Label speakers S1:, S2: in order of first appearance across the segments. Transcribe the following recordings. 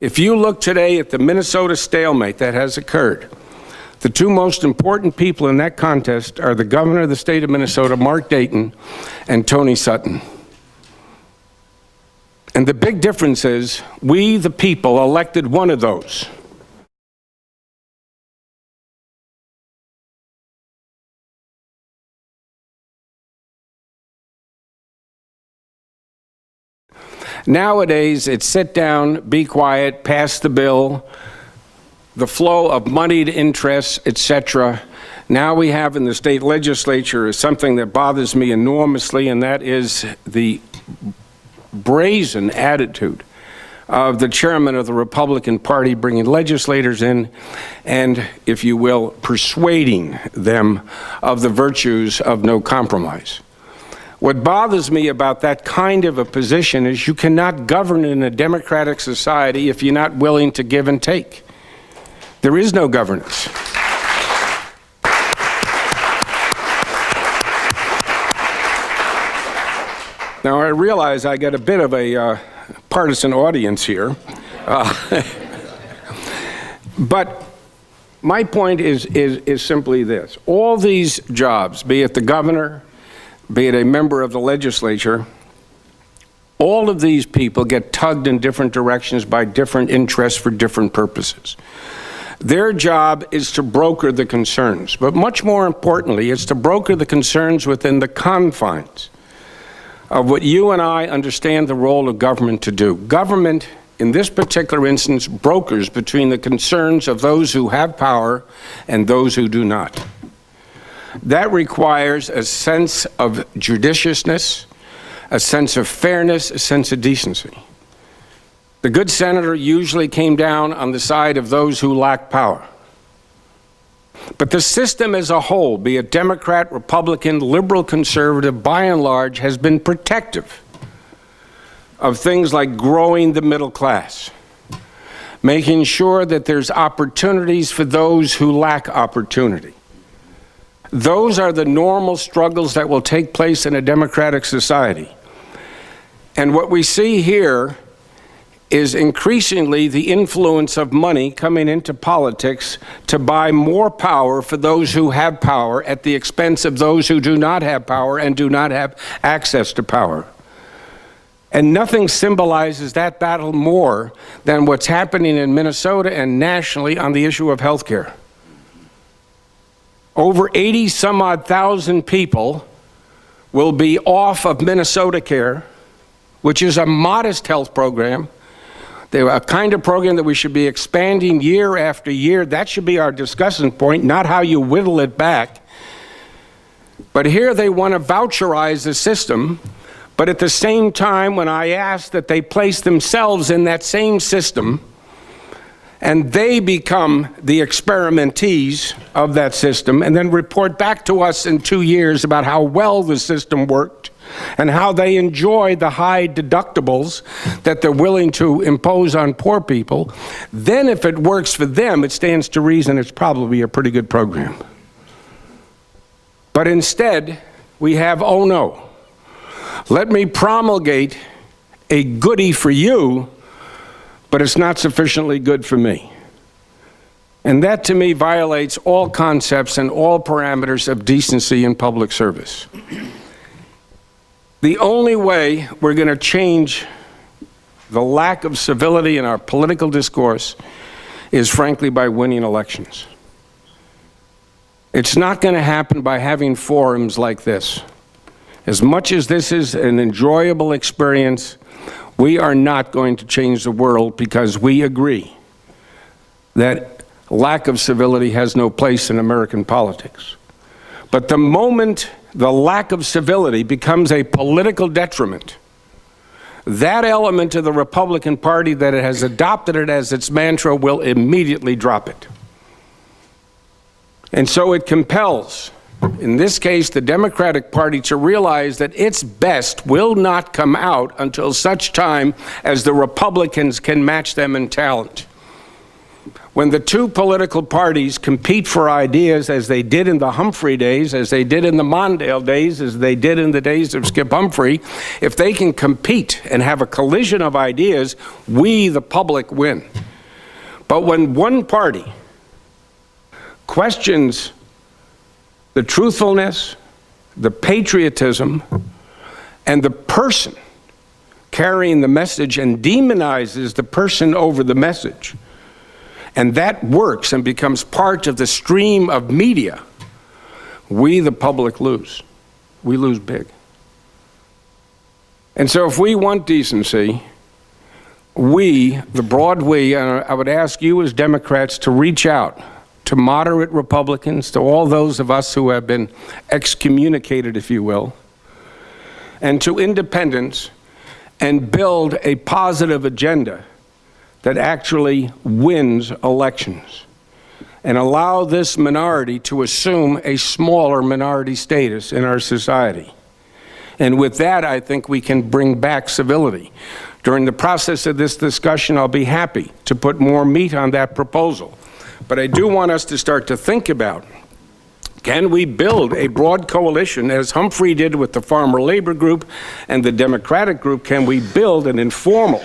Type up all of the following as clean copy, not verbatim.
S1: If you look today at the Minnesota stalemate that has occurred, the two most important people in that contest are the governor of the state of Minnesota, Mark Dayton, and Tony Sutton. And the big difference is we, the people, elected one of those. Nowadays, it's sit down, be quiet, pass the bill, the flow of moneyed interests, etc. Now we have in the state legislature is something that bothers me enormously, and that is the brazen attitude of the chairman of the Republican Party bringing legislators in and, if you will, persuading them of the virtues of no compromise. What bothers me about that kind of a position is you cannot govern in a democratic society if you're not willing to give and take. There is no governance. Now, I realize I got a bit of a partisan audience here, but my point is simply this. All these jobs, be it the governor, be it a member of the legislature, all of these people get tugged in different directions by different interests for different purposes. Their job is to broker the concerns, but much more importantly, it's to broker the concerns within the confines of what you and I understand the role of government to do. Government, in this particular instance, brokers between the concerns of those who have power and those who do not. That requires a sense of judiciousness, a sense of fairness, a sense of decency. The good senator usually came down on the side of those who lack power. But the system as a whole, be it Democrat, Republican, liberal, conservative, by and large, has been protective of things like growing the middle class, making sure that there's opportunities for those who lack opportunity. Those are the normal struggles that will take place in a democratic society. And what we see here is increasingly the influence of money coming into politics to buy more power for those who have power at the expense of those who do not have power and do not have access to power. And nothing symbolizes that battle more than what's happening in Minnesota and nationally on the issue of health care. Over 80-some-odd thousand people will be off of Minnesota Care, which is a modest health program. They're a kind of program that we should be expanding year after year. That should be our discussion point, not how you whittle it back. But here they want to voucherize the system, but at the same time, when I ask that they place themselves in that same system, and they become the experimentees of that system, and then report back to us in 2 years about how well the system worked and how they enjoy the high deductibles that they're willing to impose on poor people, then if it works for them, it stands to reason it's probably a pretty good program. But instead, we have, oh no, let me promulgate a goodie for you, but it's not sufficiently good for me. And that, to me, violates all concepts and all parameters of decency in public service. The only way we're going to change the lack of civility in our political discourse is, frankly, by winning elections. It's not going to happen by having forums like this. As much as this is an enjoyable experience, we are not going to change the world because we agree that lack of civility has no place in American politics. But the moment the lack of civility becomes a political detriment, that element of the Republican Party that has adopted it as its mantra will immediately drop it. And so it compels, in this case, the Democratic Party to realize that its best will not come out until such time as the Republicans can match them in talent. when the two political parties compete for ideas, as they did in the Humphrey days, as they did in the Mondale days, as they did in the days of Skip Humphrey, if they can compete and have a collision of ideas, we, the public, win. But when one party questions the truthfulness, the patriotism, and the person carrying the message and demonizes the person over the message, and that works and becomes part of the stream of media, we, the public, lose. We lose big. And so if we want decency, we, the broad we, and I would ask you as Democrats to reach out to moderate Republicans, to all those of us who have been excommunicated, if you will, and to independents, and build a positive agenda that actually wins elections, and allow this minority to assume a smaller minority status in our society. And with that, I think we can bring back civility. During the process of this discussion, I'll be happy to put more meat on that proposal. But I do want us to start to think about, can we build a broad coalition, as Humphrey did with the Farmer Labor Group and the Democratic Group? Can we build an informal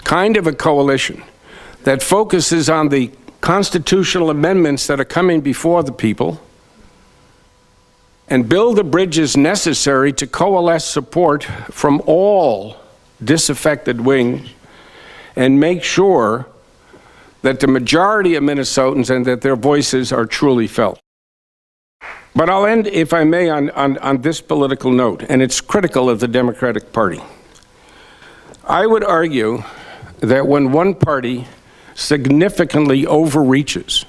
S1: kind of a coalition that focuses on the constitutional amendments that are coming before the people, and build the bridges necessary to coalesce support from all disaffected wings, and make sure that the majority of Minnesotans and that their voices are truly felt? But I'll end, if I may, on this political note, and it's critical of the Democratic Party. I would argue that when one party significantly overreaches,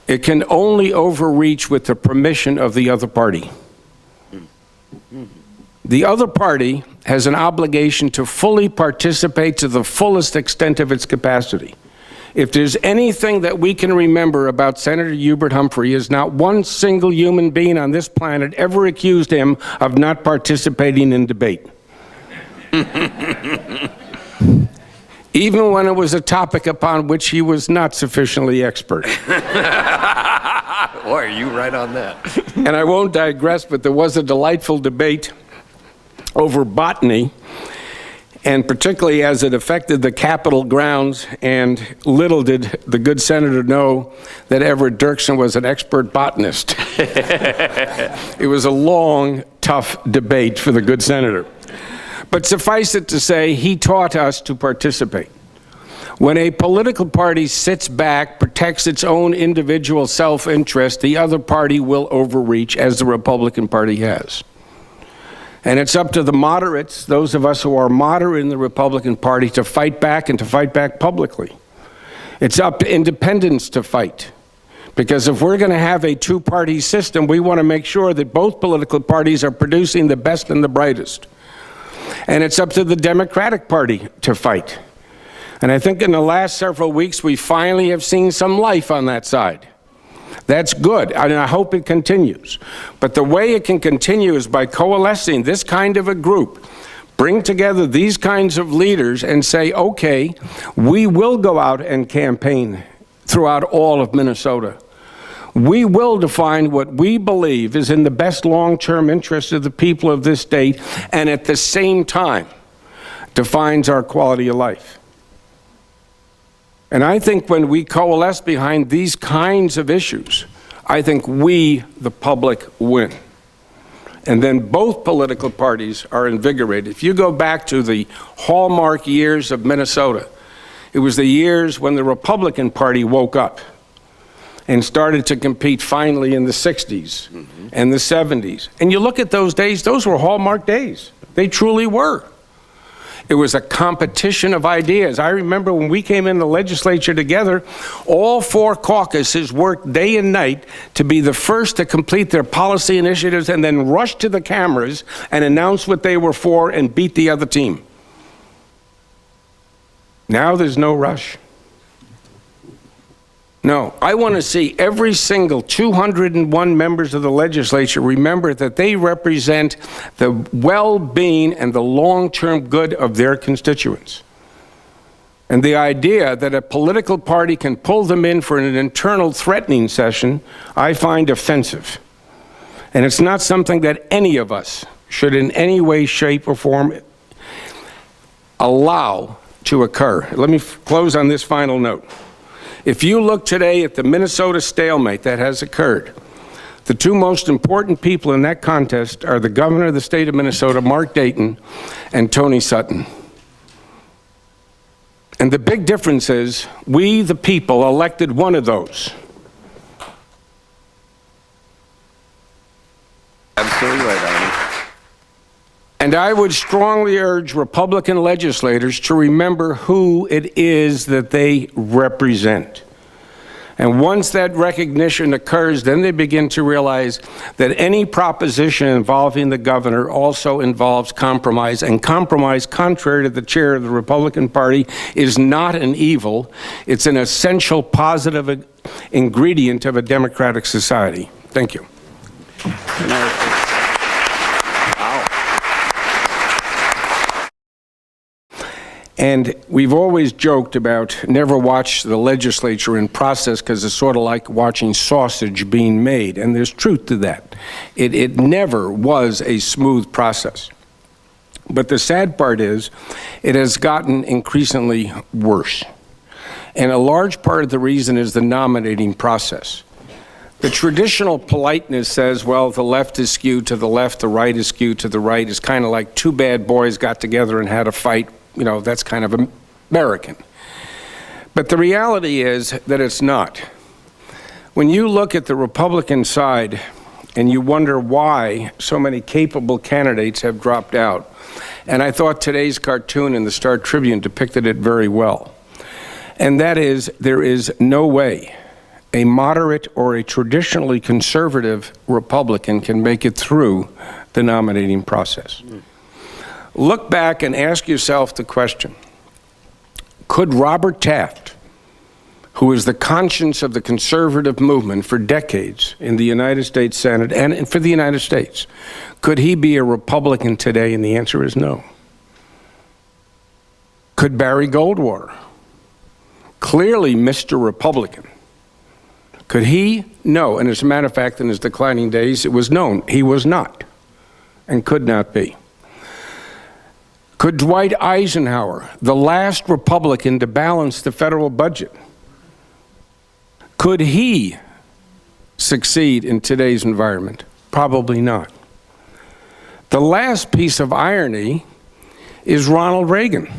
S1: it can only overreach with the permission of the other party. The other party has an obligation to fully participate to the fullest extent of its capacity. If there's anything that we can remember about Senator Hubert Humphrey, is not one single human being on this planet ever accused him of not participating in debate. Even when it was a topic upon which he was not sufficiently expert.
S2: Boy, are you right on that.
S1: And I won't digress, but there was a delightful debate over botany, and particularly as it affected the Capitol grounds, and little did the good senator know that Everett Dirkson was an expert botanist. It was a long, tough debate for the good senator. But suffice it to say, he taught us to participate. When a political party sits back, protects its own individual self-interest, the other party will overreach, as the Republican Party has. And it's up to the moderates, those of us who are moderate in the Republican Party, to fight back, and to fight back publicly. It's up to independents to fight. Because if we're going to have a two-party system, we want to make sure that both political parties are producing the best and the brightest. And it's up to the Democratic Party to fight. And I think in the last several weeks, we finally have seen some life on that side. That's good, and I hope it continues. But the way it can continue is by coalescing this kind of a group, bring together these kinds of leaders and say, okay, we will go out and campaign throughout all of Minnesota. We will define what we believe is in the best long-term interest of the people of this state, and at the same time defines our quality of life. And I think when we coalesce behind these kinds of issues, I think we, the public, win. And then both political parties are invigorated. If you go back to the hallmark years of Minnesota, it was the years when the Republican Party woke up and started to compete finally in the 60s and the 70s. And you look at those days, those were hallmark days. They truly were. It was a competition of ideas. I remember when we came in the legislature together, all four caucuses worked day and night to be the first to complete their policy initiatives and then rush to the cameras and announce what they were for and beat the other team. Now there's no rush. No, I want to see every single 201 members of the legislature remember that they represent the well-being and the long-term good of their constituents. And the idea that a political party can pull them in for an internal threatening session, I find offensive. And it's not something that any of us should in any way, shape, or form allow to occur. Let me close on this final note. If you look today at the Minnesota stalemate that has occurred, the two most important people in that contest are the governor of the state of Minnesota, Mark Dayton, and Tony Sutton. And the big difference is, we, the people, elected one of those.
S2: Absolutely right, Arne.
S1: And I would strongly urge Republican legislators to remember who it is that they represent. And once that recognition occurs, then they begin to realize that any proposition involving the governor also involves compromise, and compromise, contrary to the chair of the Republican Party, is not an evil. It's an essential positive ingredient of a democratic society. Thank you. And we've always joked about never watch the legislature in process because it's sort of like watching sausage being made, and there's truth to that. It never was a smooth process. But the sad part is, it has gotten increasingly worse. And a large part of the reason is the nominating process. The traditional politeness says, well, the left is skewed to the left, the right is skewed to the right. It's kind of like two bad boys got together and had a fight. You know, that's kind of American. But the reality is that it's not. When you look at the Republican side and you wonder why so many capable candidates have dropped out, and I thought today's cartoon in the Star Tribune depicted it very well, and that is, there is no way a moderate or a traditionally conservative Republican can make it through the nominating process. Look back and ask yourself the question, could Robert Taft, who is the conscience of the conservative movement for decades in the United States Senate and for the United States, could he be a Republican today? And the answer is no. Could Barry Goldwater, clearly Mr. Republican, could he? No. And as a matter of fact, in his declining days, it was known he was not and could not be. Could Dwight Eisenhower, the last Republican to balance the federal budget, could he succeed in today's environment? Probably not. The last piece of irony is Ronald Reagan,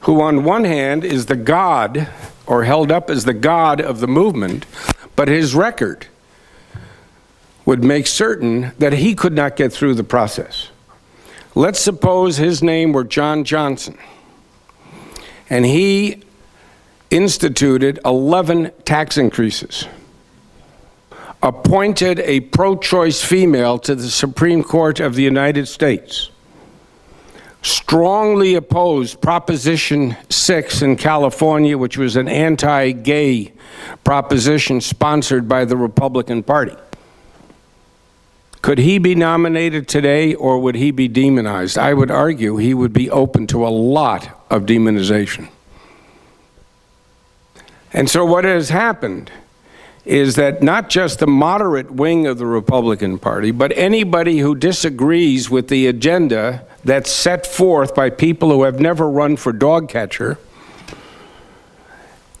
S1: who on one hand is the god, or held up as the god of the movement, but his record would make certain that he could not get through the process. Let's suppose his name were John Johnson, and he instituted 11 tax increases, appointed a pro-choice female to the Supreme Court of the United States, strongly opposed Proposition 6 in California, which was an anti-gay proposition sponsored by the Republican Party. Could he be nominated today, or would he be demonized? I would argue he would be open to a lot of demonization. And so what has happened is that not just the moderate wing of the Republican Party, but anybody who disagrees with the agenda that's set forth by people who have never run for dog catcher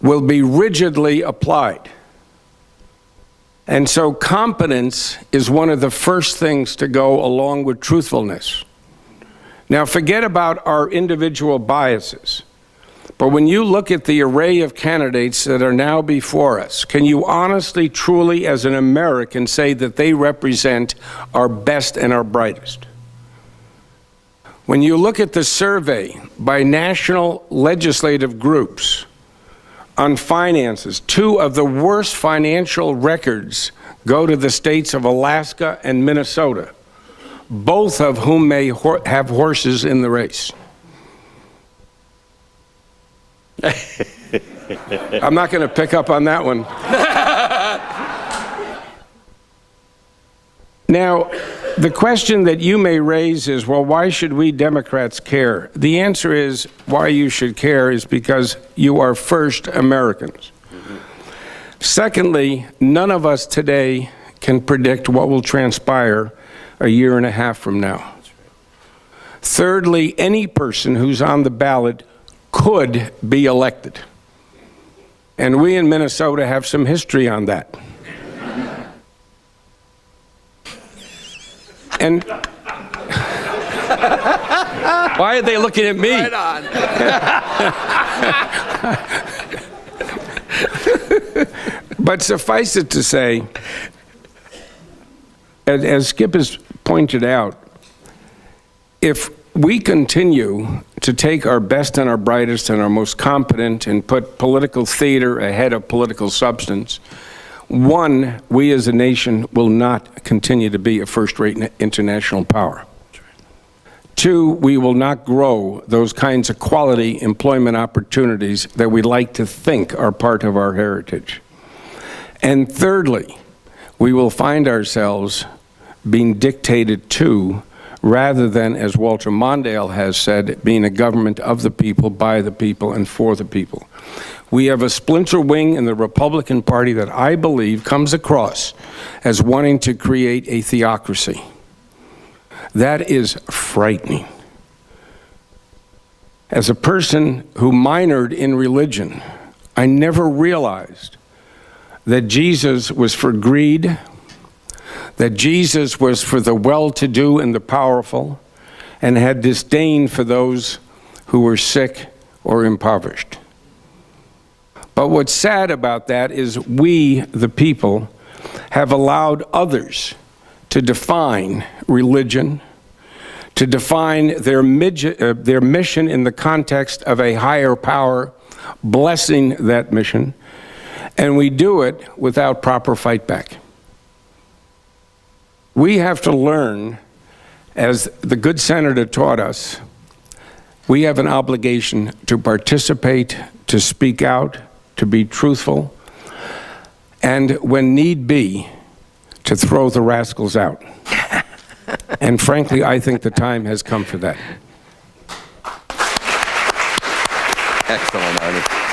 S1: will be rigidly applied. And so competence is one of the first things to go along with truthfulness. Now forget about our individual biases, but when you look at the array of candidates that are now before us, can you honestly, truly, as an American, say that they represent our best and our brightest? When you look at the survey by national legislative groups on finances, two of the worst financial records go to the states of Alaska and Minnesota, both of whom may have horses in the race. I'm not going to pick up on that one. Now, The question that you may raise is, well, why should we Democrats care? The answer is, why you should care is because you are first Americans. Secondly, none of us today can predict what will transpire a year and a half from now. Thirdly, any person who's on the ballot could be elected. And we in Minnesota have some history on that. And why are they looking at me?
S2: Right on.
S1: But suffice it to say, as Skip has pointed out, if we continue to take our best and our brightest and our most competent and put political theater ahead of political substance, one, we as a nation will not continue to be a first-rate international power. Two, we will not grow those kinds of quality employment opportunities that we like to think are part of our heritage. And thirdly, we will find ourselves being dictated to, rather than, as Walter Mondale has said, being a government of the people, by the people, and for the people. We have a splinter wing in the Republican Party that I believe comes across as wanting to create a theocracy. That is frightening. As a person who minored in religion, I never realized that Jesus was for greed, that Jesus was for the well-to-do and the powerful, and had disdain for those who were sick or impoverished. But what's sad about that is we, the people, have allowed others to define religion, to define their mission in the context of a higher power, blessing that mission, and we do it without proper fight back. We have to learn, as the good senator taught us, we have an obligation to participate, to speak out, to be truthful, and when need be, to throw the rascals out. And frankly, I think the time has come for that.
S2: Excellent, Arne.